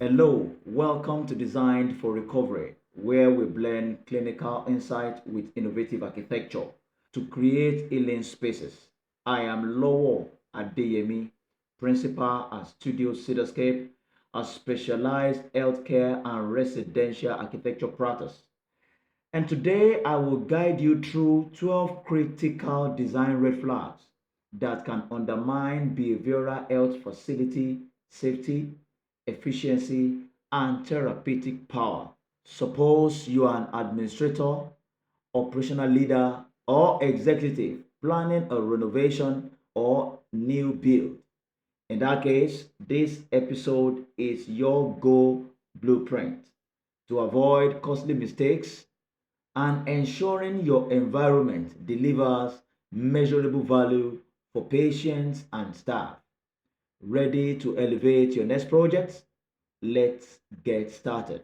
Hello, welcome to Designed for Recovery, where we blend clinical insight with innovative architecture to create healing spaces. I am Lowo Adeyemi, principal at Studio Cityscape, a specialized healthcare and residential architecture practice. And today I will guide you through 12 critical design red flags that can undermine behavioral health facility safety, efficiency, and therapeutic power. Suppose you are an administrator, operational leader, or executive planning a renovation or new build. In that case, this episode is your go blueprint to avoid costly mistakes and ensuring your environment delivers measurable value for patients and staff. Ready to elevate your next project? Let's get started.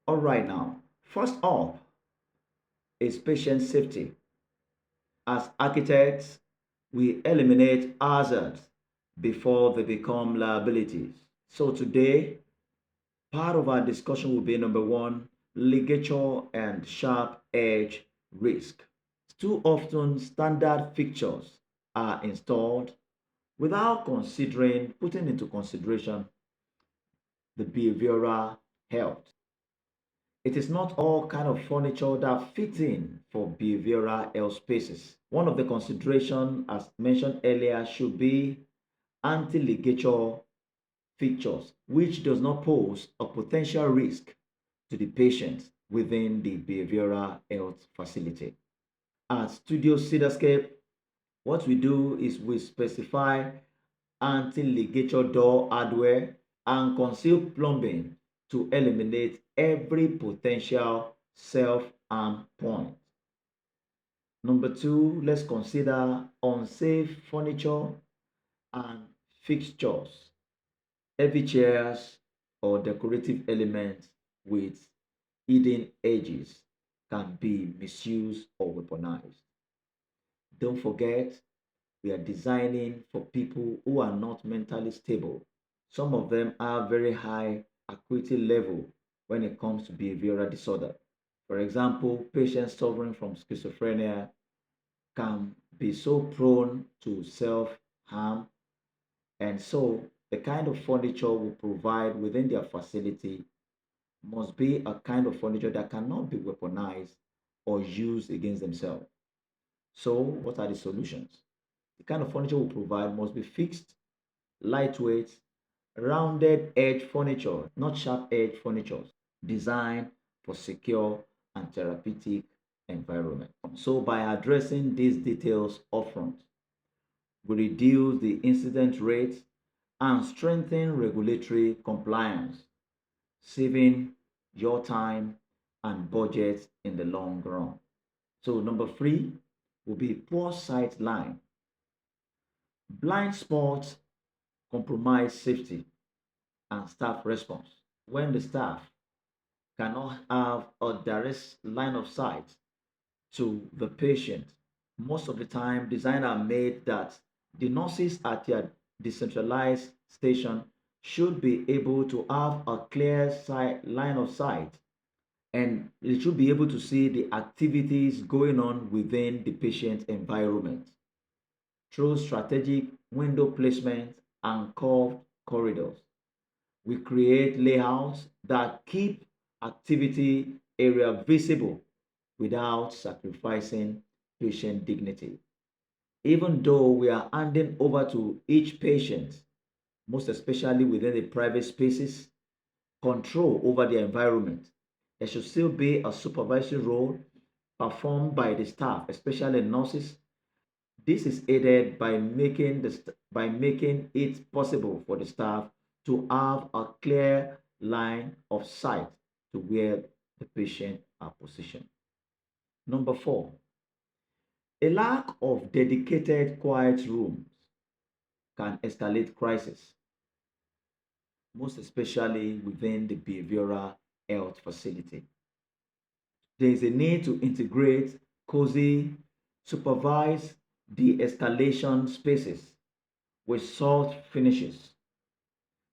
All right, now, first up is patient safety. As architects, we eliminate hazards before they become liabilities. So today, part of our discussion will be number one, ligature and sharp edge risk. Too often, standard fixtures are installed without considering putting into consideration the behavioral health. It is not all kind of furniture that fits in for behavioral health spaces. One of the considerations, as mentioned earlier, should be anti-ligature fixtures, which does not pose a potential risk to the patient within the behavioral health facility. At Studio Cityscape, what we do is we specify anti-ligature door hardware and concealed plumbing to eliminate every potential self-harm point. Number two, let's consider unsafe furniture and fixtures. Heavy chairs or decorative elements with hidden edges can be misused or weaponized. Don't forget, we are designing for people who are not mentally stable. Some of them have very high acuity level when it comes to behavioral disorder. For example, patients suffering from schizophrenia can be so prone to self harm, and so the kind of furniture we provide within their facility must be a kind of furniture that cannot be weaponized or used against themselves. So, what are the solutions? The kind of furniture we provide must be fixed, lightweight, rounded edge furniture, not sharp edge furniture, designed for secure and therapeutic environment. So by addressing these details upfront, we reduce the incident rate and strengthen regulatory compliance, saving your time and budget in the long run. So number three will be poor sight line. Blind spots compromise safety and staff response. When the staff cannot have a direct line of sight to the patient, most of the time designs are made that the nurses at their decentralized station should be able to have a clear line of sight, and they should be able to see the activities going on within the patient environment through strategic window placement and curved corridors. We create layouts that keep activity area visible without sacrificing patient dignity. Even though we are handing over to each patient, most especially within the private spaces, control over the environment, there should still be a supervisory role performed by the staff, especially nurses. This is aided by making it possible for the staff to have a clear line of sight to where the patient are positioned. Number four, a lack of dedicated quiet rooms can escalate crisis. most especially within the behavioral health facility. There is a need to integrate cozy, supervised de-escalation spaces with soft finishes,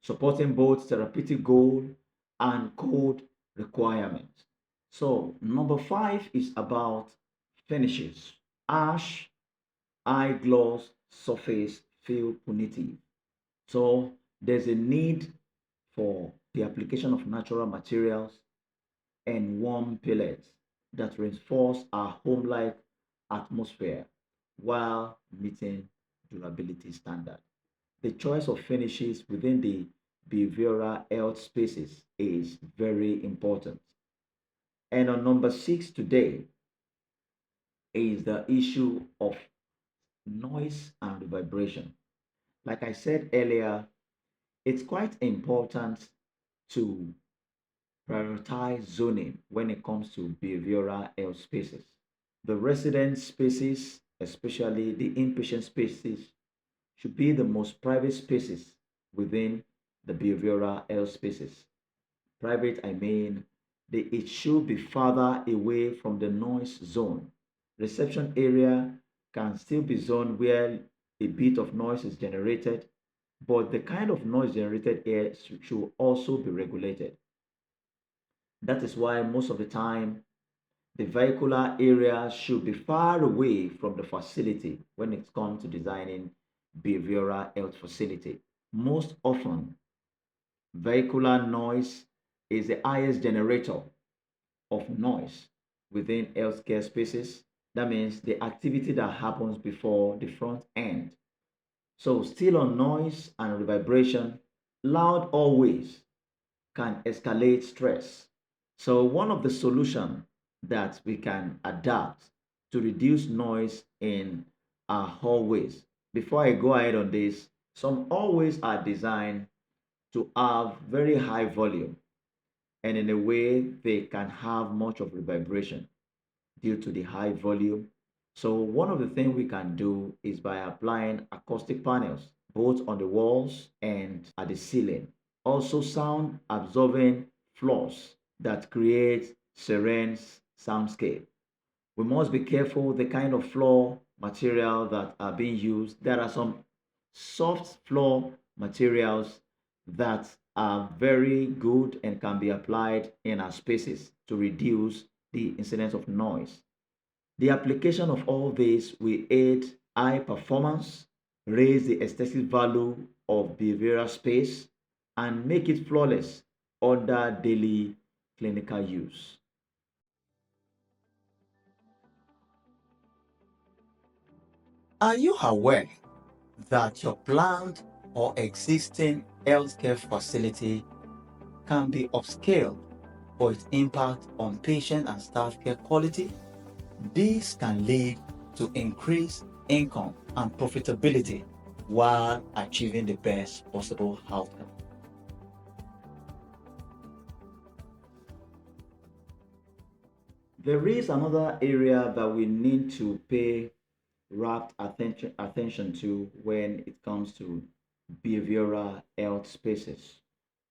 supporting both therapeutic goal and code requirements. So, number five is about finishes. Ash, eye gloss, surface feel punitive. So, there's a need for the application of natural materials and warm pellets that reinforce our home-like atmosphere while meeting durability standard. The choice of finishes within the behavioral health spaces is very important. And on number six today is the issue of noise and vibration. Like I said earlier, it's quite important to prioritize zoning when it comes to behavioral health spaces. The resident spaces, especially the inpatient spaces, should be the most private spaces within the behavioral health spaces. Private, I mean, it should be farther away from the noise zone. Reception area can still be zoned where a bit of noise is generated, but the kind of noise generated here should also be regulated. That is why most of the time the vehicular area should be far away from the facility when it comes to designing behavioral health facility. Most often, vehicular noise is the highest generator of noise within healthcare spaces. That means the activity that happens before the front end. So, still on noise and reverberation, loud always can escalate stress. So, one of the solutions that we can adapt to reduce noise in our hallways. Before I go ahead on this, some hallways are designed to have very high volume, and in a way they can have much of reverberation due to the high volume. So one of the things we can do is by applying acoustic panels both on the walls and at the ceiling. Also sound absorbing floors that create serene soundscape. We must be careful the kind of floor material that are being used. There are some soft floor materials that are very good and can be applied in our spaces to reduce the incidence of noise. The application of all this will aid high performance, raise the aesthetic value of behavioral space, and make it flawless under daily clinical use. Are you aware that your planned or existing healthcare facility can be upscaled for its impact on patient and staff care quality? This can lead to increased income and profitability while achieving the best possible outcome. There is another area that we need to pay rapt attention to when it comes to behavioral health spaces.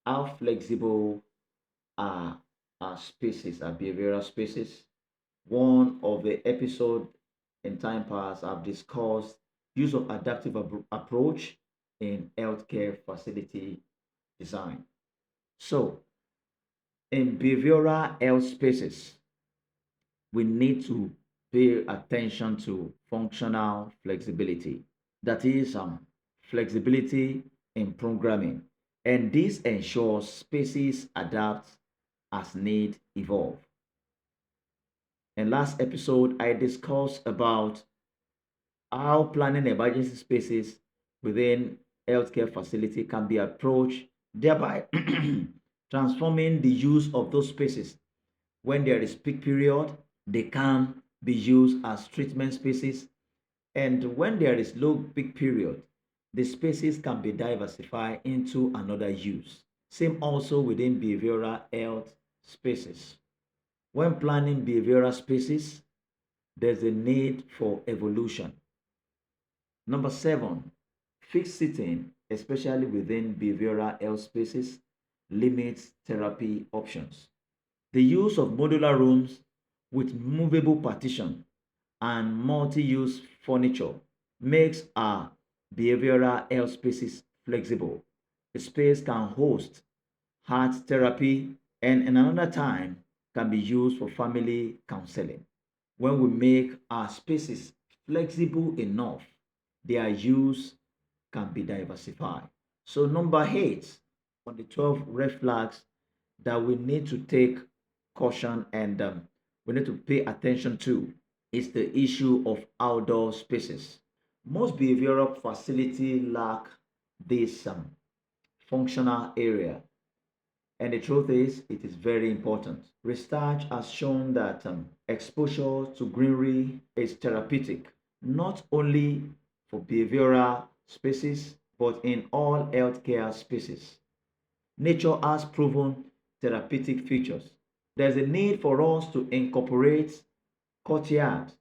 How flexible are our spaces, our behavioral spaces? One of the episode in time past, I've discussed use of adaptive approach in healthcare facility design. So, in behavioral health spaces, we need to pay attention to functional flexibility. That is flexibility in programming. And this ensures spaces adapt as need evolve. In last episode, I discussed about how planning emergency spaces within healthcare facility can be approached, thereby transforming the use of those spaces. When there is peak period, they can be used as treatment spaces, and when there is low peak period, the spaces can be diversified into another use. Same also within behavioral health spaces. When planning behavioral spaces, there's a need for evolution. Number seven, Fixed sitting, especially within behavioral health spaces, limits therapy options. The use of modular rooms with movable partition and multi-use furniture makes our behavioral health spaces flexible. The space can host art therapy and in another time can be used for family counseling. When we make our spaces flexible enough, their use can be diversified. So, number eight on the 12 red flags that we need to take caution and we need to pay attention to is the issue of outdoor spaces. Most behavioral facilities lack this functional area, and the truth is, it is very important. Research has shown that exposure to greenery is therapeutic, not only for behavioral spaces, but in all healthcare spaces. Nature has proven therapeutic features. There's a need for us to incorporate courtyards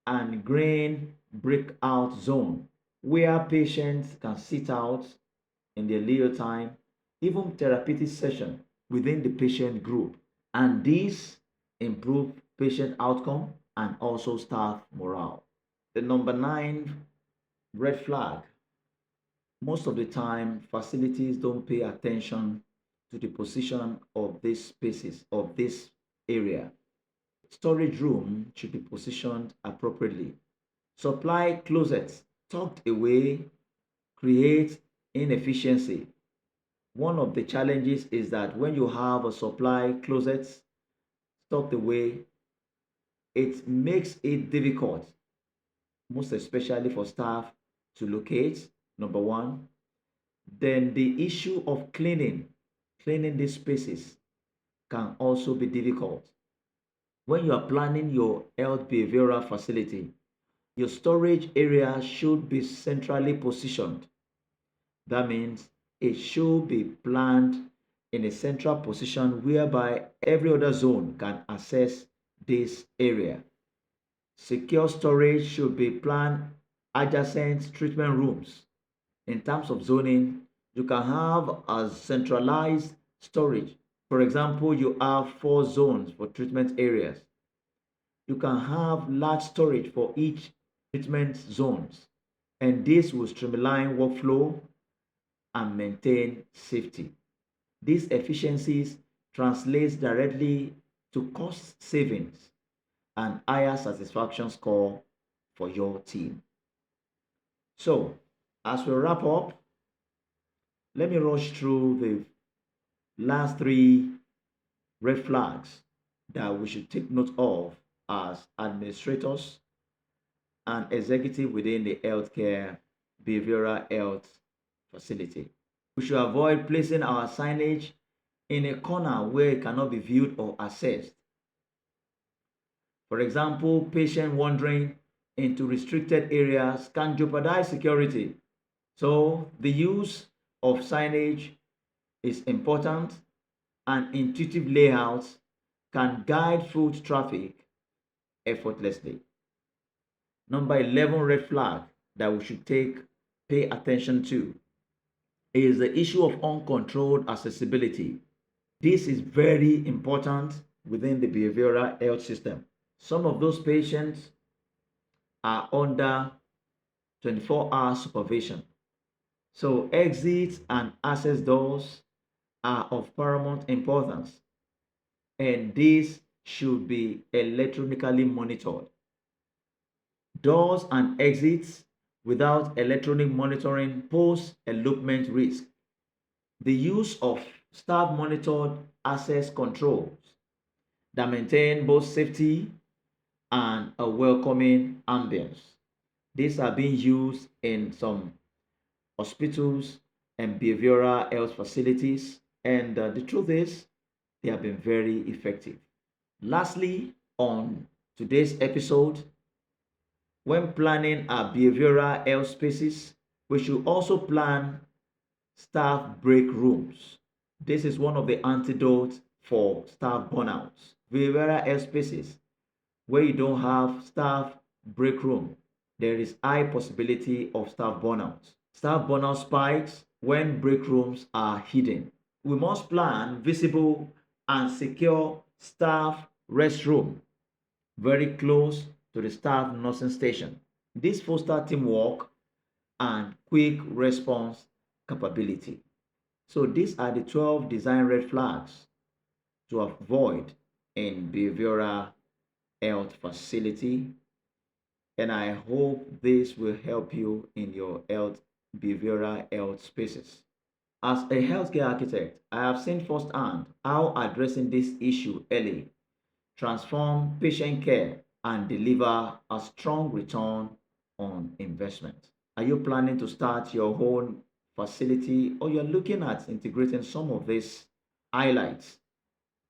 and green breakout zone where patients can sit out in their leisure time, even therapeutic session within the patient group. And this improve patient outcome and also staff morale. The number nine red flag. Most of the time, facilities don't pay attention to the position of these spaces, of this area. Storage room should be positioned appropriately. Supply closets tucked away create inefficiency. One of the challenges is that when you have a supply closet tucked away, it makes it difficult, most especially for staff to locate, number one. Then the issue of cleaning these spaces can also be difficult. When you are planning your health behavioral facility, your storage area should be centrally positioned. That means it should be planned in a central position whereby every other zone can access this area. Secure storage should be planned adjacent treatment rooms. In terms of zoning, you can have a centralized storage. For example, you have four zones for treatment areas. You can have large storage for each treatment zones, and this will streamline workflow and maintain safety. These efficiencies translate directly to cost savings and higher satisfaction score for your team. So, as we wrap up, let me rush through the last three red flags that we should take note of as administrators and executive within the healthcare behavioral health facility. We should avoid placing our signage in a corner where it cannot be viewed or accessed. For example, patient wandering into restricted areas can jeopardize security. So the use of signage is important and intuitive layouts can guide foot traffic effortlessly. Number 11 red flag that we should pay attention to is the issue of uncontrolled accessibility. This is very important within the behavioral health system. Some of those patients are under 24-hour supervision. So exits and access doors are of paramount importance, and this should be electronically monitored. Doors and exits without electronic monitoring pose elopement risk. The use of staff monitored access controls that maintain both safety and a welcoming ambience. These are being used in some hospitals and behavioral health facilities, and the truth is, they have been very effective. Lastly, on today's episode, when planning our behavioral health spaces, we should also plan staff break rooms. This is one of the antidotes for staff burnouts. Behavioral health spaces where you don't have staff break room, there is high possibility of staff burnout. Staff burnout spikes when break rooms are hidden. We must plan visible and secure staff restroom very close to the staff nursing station. This fosters teamwork and quick response capability. So these are the 12 design red flags to avoid in behavioral health facility, and I hope this will help you in your behavioral health spaces. As a healthcare architect, I have seen firsthand how addressing this issue early transform patient care and deliver a strong return on investment. Are you planning to start your own facility, or you're looking at integrating some of these highlights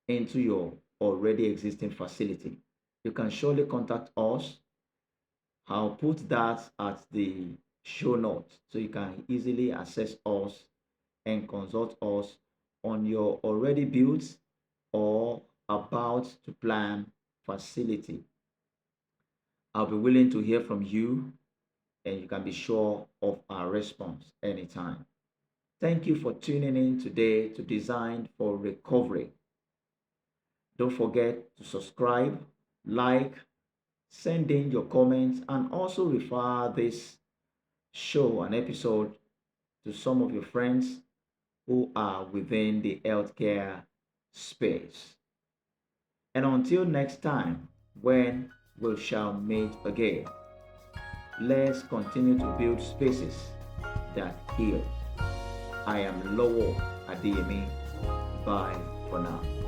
into your already existing facility? You can surely contact us. I'll put that at the show notes so you can easily access us and consult us on your already built or about to plan facility. I'll be willing to hear from you, and you can be sure of our response anytime. Thank you for tuning in today to Design for Recovery. Don't forget to subscribe, like, send in your comments, and also refer this show and episode to some of your friends who are within the healthcare space. And until next time, when we shall meet again, let's continue to build spaces that heal. I am Lowo Adeyemi. Bye for now.